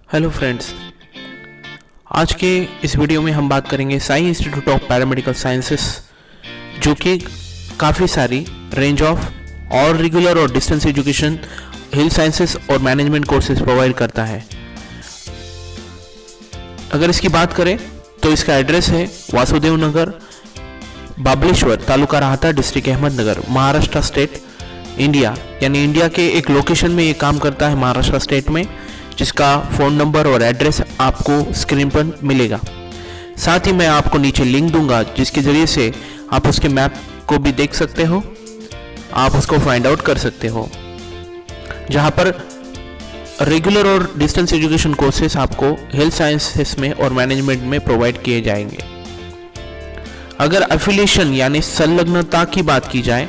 Hello friends, आज के इस वीडियो में हम बात करेंगे Sai institute of paramedical sciences, जो कि काफ़ी सारी रेंज ऑफ और रेगुलर और डिस्टेंस एजुकेशन, हेल्थ साइंसेस और मैनेजमेंट कोर्सेज प्रोवाइड करता है। अगर इसकी बात करें तो इसका एड्रेस है वासुदेव नगर, बाबलेश्वर, तालुका राहता, district Ahmednagar, Maharashtra state, India. यानी इंडिया के एक लोकेशन में ये काम करता है महाराष्ट्र स्टेट में, जिसका फ़ोन नंबर और एड्रेस आपको स्क्रीन पर मिलेगा। साथ ही मैं आपको नीचे लिंक दूंगा, जिसके ज़रिए से आप उसके मैप को भी देख सकते हो, आप उसको फाइंड आउट कर सकते हो, जहाँ पर रेगुलर और डिस्टेंस एजुकेशन कोर्सेस आपको हेल्थ साइंसेस में और मैनेजमेंट में प्रोवाइड किए जाएंगे। अगर एफिलिएशन यानी संलग्नता की बात की जाए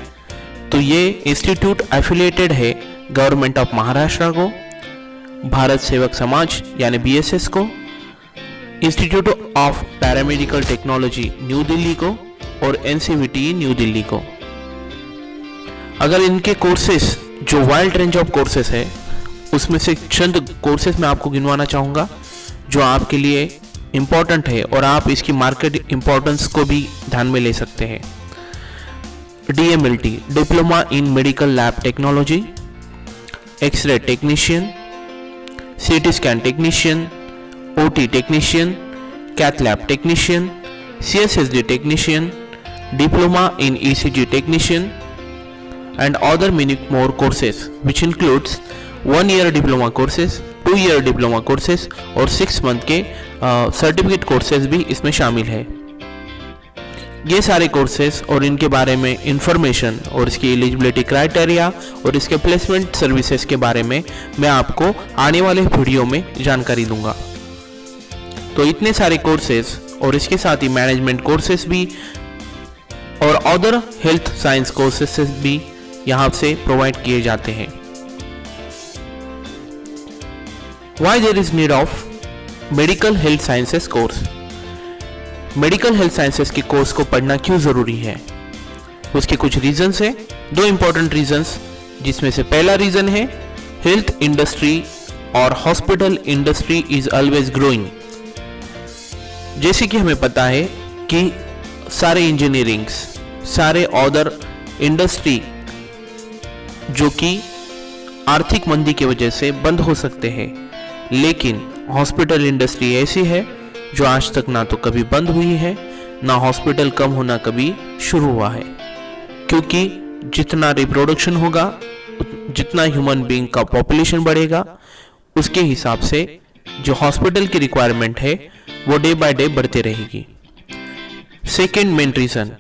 तो ये इंस्टीट्यूट एफिलिएटेड है गवर्नमेंट ऑफ महाराष्ट्र को, भारत सेवक समाज यानी बीएसएस को, institute of paramedical technology new Delhi को और एनसीवीटी न्यू दिल्ली को। अगर इनके कोर्सेस जो वाइड रेंज ऑफ कोर्सेस है, उसमें से चंद कोर्सेस मैं आपको गिनवाना चाहूँगा जो आपके लिए इम्पॉर्टेंट है और आप इसकी मार्केट इम्पोर्टेंस को भी ध्यान में ले सकते हैं। DMLT, diploma in medical lab technology, x-ray technician, CT scan technician, OT technician, cath lab technician, CSSD technician, diploma in ECG technician and other many more courses which includes 1 year diploma courses, 2 year diploma courses और 6 month के certificate courses भी इसमें शामिल है। ये सारे courses और इनके बारे में इंफॉर्मेशन और इसकी एलिजिबिलिटी क्राइटेरिया और इसके प्लेसमेंट सर्विसेज के बारे में मैं आपको आने वाले वीडियो में जानकारी दूंगा। तो इतने सारे कोर्सेज और इसके साथ ही मैनेजमेंट कोर्सेज भी और अदर हेल्थ साइंस कोर्सेज भी यहाँ से प्रोवाइड किए जाते हैं। Why there is need of medical health sciences course? Medical health sciences के कोर्स को पढ़ना क्यों ज़रूरी है, उसके कुछ रीजंस हैं, 2 इंपॉर्टेंट रीजंस, जिसमें से पहला रीज़न है हेल्थ इंडस्ट्री और hospital industry is always growing. जैसे कि हमें पता है कि सारे इंजीनियरिंग्स, सारे अदर इंडस्ट्री जो कि आर्थिक मंदी की वजह से बंद हो सकते हैं, लेकिन हॉस्पिटल इंडस्ट्री ऐसी है जो आज तक ना तो कभी बंद हुई है, ना हॉस्पिटल कम होना कभी शुरू हुआ है। क्योंकि जितना रिप्रोडक्शन होगा, जितना ह्यूमन बीइंग का पॉपुलेशन बढ़ेगा, उसके हिसाब से जो हॉस्पिटल की रिक्वायरमेंट है वो डे बाय डे बढ़ती रहेगी। सेकेंड मेन रीजन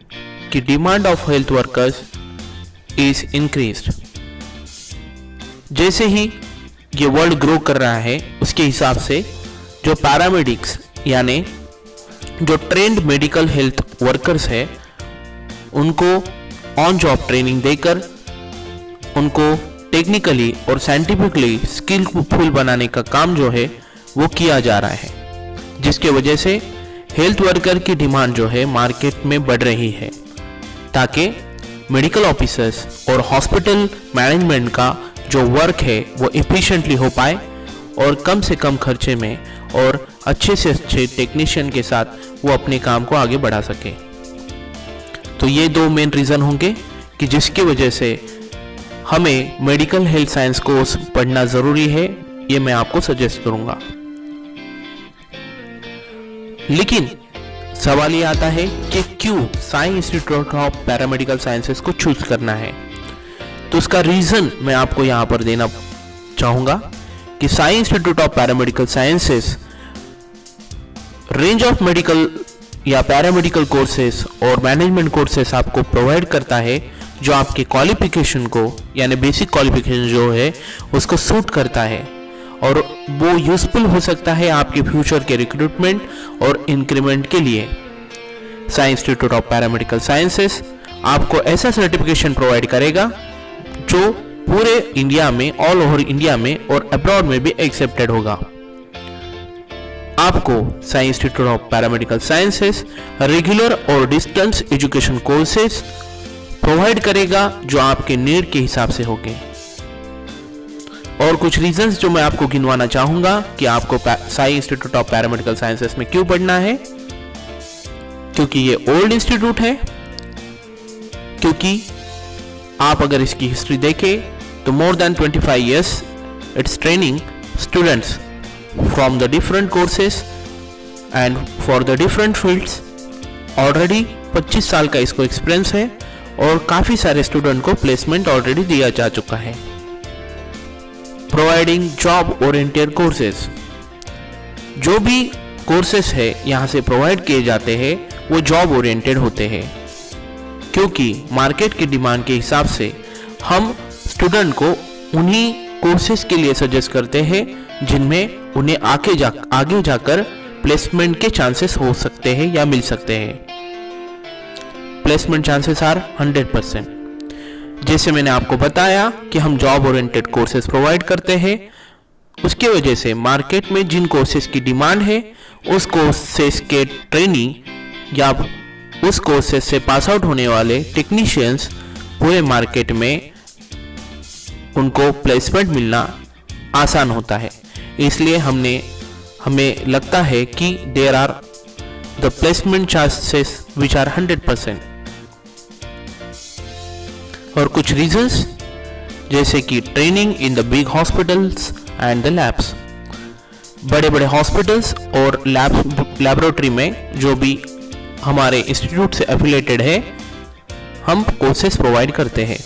कि demand of health workers is increased. जैसे ही ये वर्ल्ड ग्रो कर रहा है, उसके हिसाब से जो पैरामेडिक्स यानी जो ट्रेंड मेडिकल हेल्थ वर्कर्स है, उनको ऑन जॉब ट्रेनिंग देकर उनको टेक्निकली और साइंटिफिकली स्किलफुल बनाने का काम जो है वो किया जा रहा है, जिसके वजह से हेल्थ वर्कर की डिमांड जो है मार्केट में बढ़ रही है, ताकि मेडिकल ऑफिसर्स और हॉस्पिटल मैनेजमेंट का जो वर्क है वो एफिशिएंटली हो पाए और कम से कम खर्चे में और अच्छे से अच्छे टेक्नीशियन के साथ वो अपने काम को आगे बढ़ा सके। तो ये 2 मेन रीज़न होंगे कि जिसकी वजह से हमें मेडिकल हेल्थ साइंस कोर्स पढ़ना ज़रूरी है, ये मैं आपको सजेस्ट करूँगा। लेकिन सवाल ये आता है कि क्यों Sai institute of paramedical sciences को चूज करना है। तो उसका रीज़न मैं आपको यहाँ पर देना चाहूँगा कि Sai institute of paramedical sciences range of medical या पैरामेडिकल कोर्सेस और मैनेजमेंट कोर्सेस आपको प्रोवाइड करता है, जो आपके क्वालिफिकेशन को यानी बेसिक क्वालिफिकेशन जो है उसको सूट करता है, और वो यूजफुल हो सकता है आपके फ्यूचर के रिक्रूटमेंट और इंक्रीमेंट के लिए। Sai institute of paramedical sciences आपको ऐसा सर्टिफिकेशन प्रोवाइड करेगा जो पूरे इंडिया में, ऑल ओवर इंडिया में और अब्रॉड में भी एक्सेप्टेड होगा। आपको Sai institute of paramedical sciences regular और डिस्टेंस एजुकेशन कोर्सेज प्रोवाइड करेगा जो आपके नीड के हिसाब से होंगे। और कुछ रीजंस जो मैं आपको गिनवाना चाहूंगा कि आपको Sai institute of paramedical sciences में क्यों पढ़ना है। क्योंकि ये ओल्ड इंस्टीट्यूट है, क्योंकि आप अगर इसकी हिस्ट्री देखें तो more than 25 years it's training students from the different courses and for the different fields. Already 25 साल का इसको एक्सपीरियंस है और काफ़ी सारे स्टूडेंट को प्लेसमेंट ऑलरेडी दिया जा चुका है। प्रोवाइडिंग जॉब ओरिएंटेड कोर्सेज, जो भी कोर्सेस है यहाँ से प्रोवाइड किए जाते हैं वो जॉब ओरिएंटेड होते हैं, क्योंकि मार्केट की डिमांड के हिसाब से हम स्टूडेंट को उन्हीं कोर्सेज के लिए सजेस्ट करते हैं जिनमें उन्हें आगे जाकर प्लेसमेंट के चांसेस हो सकते हैं या मिल सकते हैं। Placement chances are 100%। जैसे मैंने आपको बताया कि हम जॉब ओरिएंटेड कोर्सेज प्रोवाइड करते हैं, उसके वजह से मार्केट में जिन कोर्सेज की डिमांड है उस कोर्सेज के ट्रेनिंग या उस कोर्सेज से पास आउट होने वाले टेक्नीशियंस पूरे मार्केट में उनको प्लेसमेंट मिलना आसान होता है। इसलिए हमें लगता है कि there are the placement chances which are 100%। और कुछ रीजंस जैसे कि training in the big hospitals and the labs, बड़े बड़े हॉस्पिटल्स और लैबोरेटरी में जो भी हमारे इंस्टीट्यूट से एफिलिएटेड है हम कोर्सेज प्रोवाइड करते हैं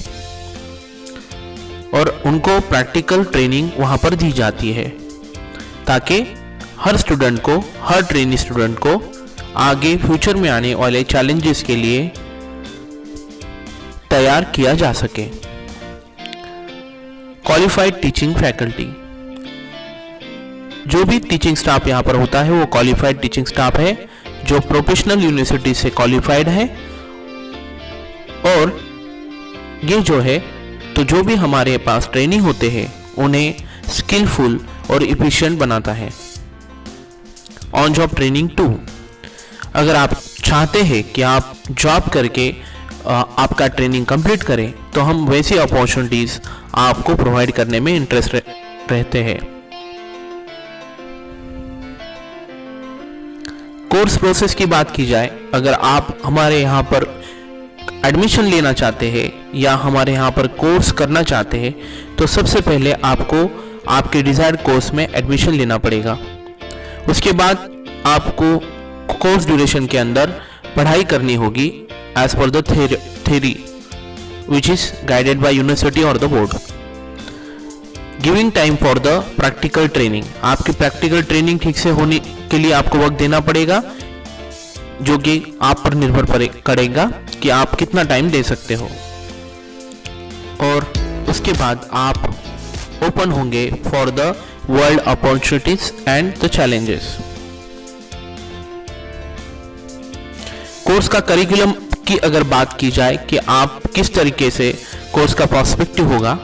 और उनको प्रैक्टिकल ट्रेनिंग वहाँ पर दी जाती है ताकि हर ट्रेनी स्टूडेंट को आगे फ्यूचर में आने वाले चैलेंजेस के लिए तैयार किया जा सके। क्वालिफाइड टीचिंग फैकल्टी, जो भी टीचिंग स्टाफ यहाँ पर होता है वो क्वालिफाइड टीचिंग स्टाफ है जो प्रोफेशनल यूनिवर्सिटी से क्वालिफाइड है। और ये जो है तो जो भी हमारे पास ट्रेनिंग होते हैं उन्हें स्किलफुल और इफिशिएंट बनाता है। ऑन जॉब ट्रेनिंग 2, अगर आप चाहते हैं कि आप जॉब करके आपका ट्रेनिंग कंप्लीट करें तो हम वैसी अपॉर्चुनिटीज आपको प्रोवाइड करने में इंटरेस्ट रहते हैं। कोर्स प्रोसेस की बात की जाए, अगर आप हमारे यहाँ पर एडमिशन लेना चाहते हैं या हमारे यहाँ पर कोर्स करना चाहते हैं तो सबसे पहले आपको आपके डिजायर्ड कोर्स में एडमिशन लेना पड़ेगा। उसके बाद आपको कोर्स ड्यूरेशन के अंदर पढ़ाई करनी होगी as per the theory which is guided by university or the board. Giving time for the practical training, आपकी प्रैक्टिकल ट्रेनिंग ठीक से होने के लिए आपको वक्त देना पड़ेगा जो कि आप पर निर्भर करेगा कि आप कितना टाइम दे सकते हो। और उसके बाद आप ओपन होंगे for the world opportunities and the challenges. Course का करिकुलम की अगर बात की जाए कि आप किस तरीके से कोर्स का प्रोस्पेक्टिव होगा,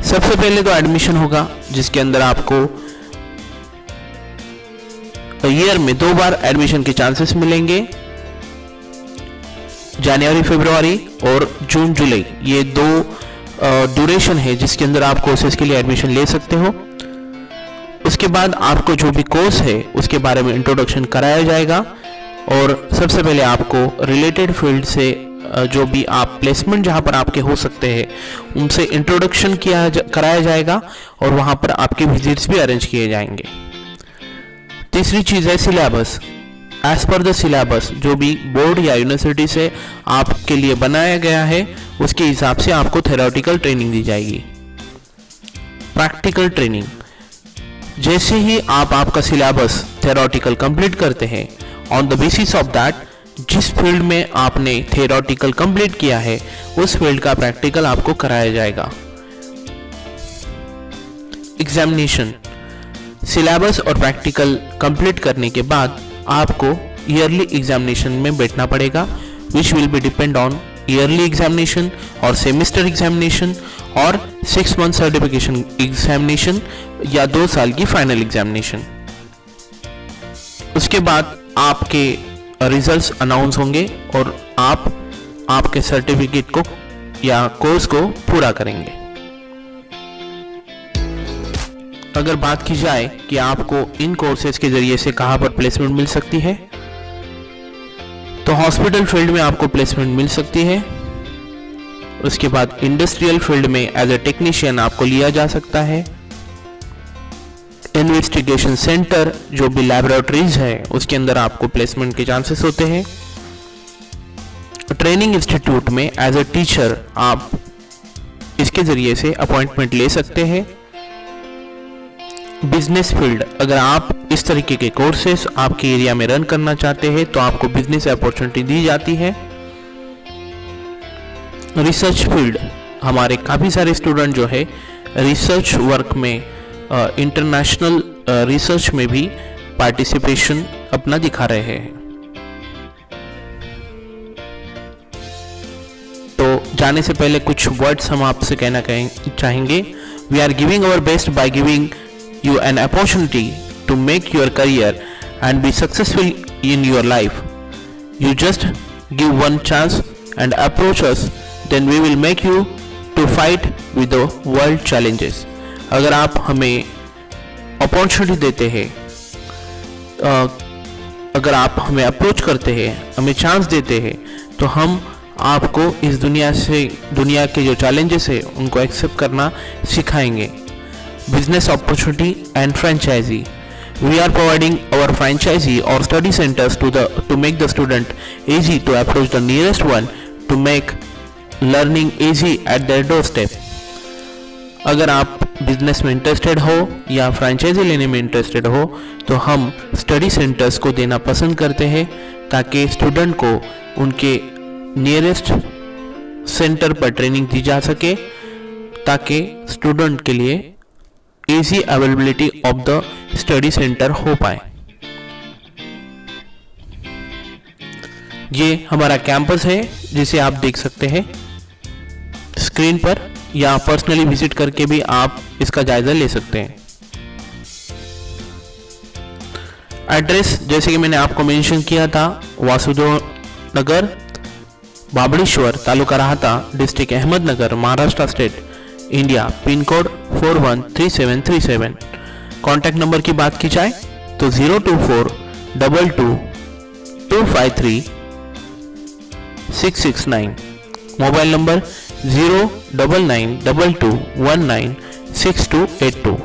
सबसे पहले तो एडमिशन होगा जिसके अंदर आपको ईयर में 2 बार एडमिशन के चांसेस मिलेंगे, जनवरी फरवरी और जून जुलाई, ये 2 ड्यूरेशन है जिसके अंदर आप कोर्सेज के लिए एडमिशन ले सकते हो। उसके बाद आपको जो भी कोर्स है उसके बारे में इंट्रोडक्शन कराया जाएगा और सबसे पहले आपको रिलेटेड फील्ड से जो भी आप प्लेसमेंट जहां पर आपके हो सकते हैं उनसे इंट्रोडक्शन कराया जाएगा और वहां पर आपके विजिट्स भी अरेंज किए जाएंगे। तीसरी चीज़ है syllabus. As per the syllabus जो भी बोर्ड या यूनिवर्सिटी से आपके लिए बनाया गया है उसके हिसाब से आपको थ्योरेटिकल ट्रेनिंग दी जाएगी। प्रैक्टिकल ट्रेनिंग, जैसे ही आप आपका सिलेबस थ्योरेटिकल कंप्लीट करते हैं, on the basis of that जिस फील्ड में आपने थ्योरेटिकल कंप्लीट किया है उस फील्ड का प्रैक्टिकल आपको कराया जाएगा। एग्जामिनेशन, सिलेबस और प्रैक्टिकल कंप्लीट करने के बाद आपको ईयरली एग्जामिनेशन में बैठना पड़ेगा, which will be depend on yearly examination और सेमेस्टर एग्जामिनेशन और 6 मंथ सर्टिफिकेशन एग्जामिनेशन या 2 साल की फाइनल एग्जामिनेशन। उसके बाद आपके रिजल्ट्स अनाउंस होंगे और आप आपके सर्टिफिकेट को या कोर्स को पूरा करेंगे। अगर बात की जाए कि आपको इन कोर्सेज के जरिए से कहाँ पर प्लेसमेंट मिल सकती है, तो हॉस्पिटल फील्ड में आपको प्लेसमेंट मिल सकती है। उसके बाद इंडस्ट्रियल फील्ड में एज ए टेक्नीशियन आपको लिया जा सकता है। इन्वेस्टिगेशन सेंटर जो भी लैबोरेटरीज है उसके अंदर आपको प्लेसमेंट के चांसेस होते हैं। ट्रेनिंग इंस्टीट्यूट में एज ए टीचर आप इसके जरिए से अपॉइंटमेंट ले सकते हैं। बिजनेस फील्ड, अगर आप इस तरीके के कोर्सेस आपके एरिया में रन करना चाहते हैं तो आपको बिजनेस अपॉर्चुनिटी दी जाती है। रिसर्च फील्ड, हमारे काफ़ी सारे स्टूडेंट जो है रिसर्च वर्क में इंटरनेशनल रिसर्च में भी पार्टिसिपेशन अपना दिखा रहे हैं। तो जाने से पहले कुछ वर्ड्स हम आपसे कहना चाहेंगे। We are giving our best by giving you an opportunity to make your career and be successful in your life. You just give one chance and approach us, then we will make you to fight with the world challenges. अगर आप हमें opportunity देते हैं, अगर आप हमें approach करते हैं, हमें चांस देते हैं, तो हम आपको इस दुनिया के जो चैलेंजेस है उनको एक्सेप्ट करना सिखाएंगे। Business opportunity and franchisee. We are providing our franchisee or study centers to make the student easy to approach the nearest one to make learning easy at their doorstep. अगर आप business में interested हो या franchise लेने में interested हो तो हम स्टडी सेंटर्स को देना पसंद करते हैं ताकि स्टूडेंट को उनके नियरेस्ट सेंटर पर ट्रेनिंग दी जा सके, ताकि स्टूडेंट के लिए easy availability of the study centre हो पाए। ये हमारा कैंपस है जिसे आप देख सकते हैं स्क्रीन पर, या पर्सनली विजिट करके भी आप इसका जायजा ले सकते हैं। एड्रेस जैसे कि मैंने आपको मेंशन किया था, वासुदेव नगर, बाबड़ेश्वर, तालुका राहता, district Ahmednagar, Maharashtra state, India, pin code 413737। Contact number की बात की जाए तो 02422253669, मोबाइल नंबर 09922196282,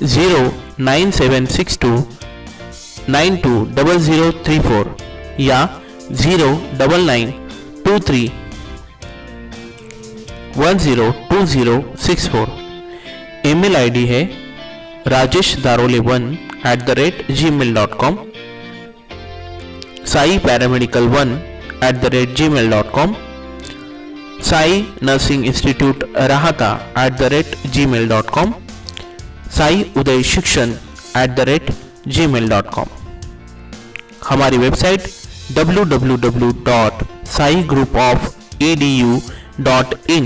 09762920034 या 09923102064। ईमेल आईडी है rajeshdarole1@gmail.com, saiparamedical1@gmail.com, sai nursing institute rahata@gmail.com, sai uday shikshan@gmail.com। हमारी वेबसाइट www.saigroupofedu.in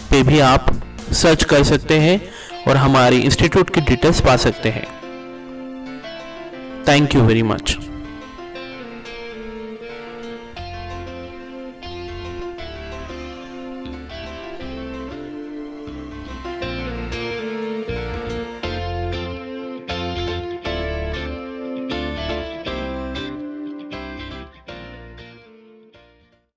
पे भी आप सर्च कर सकते हैं और हमारी इंस्टीट्यूट की डिटेल्स पा सकते हैं। Thank you very much.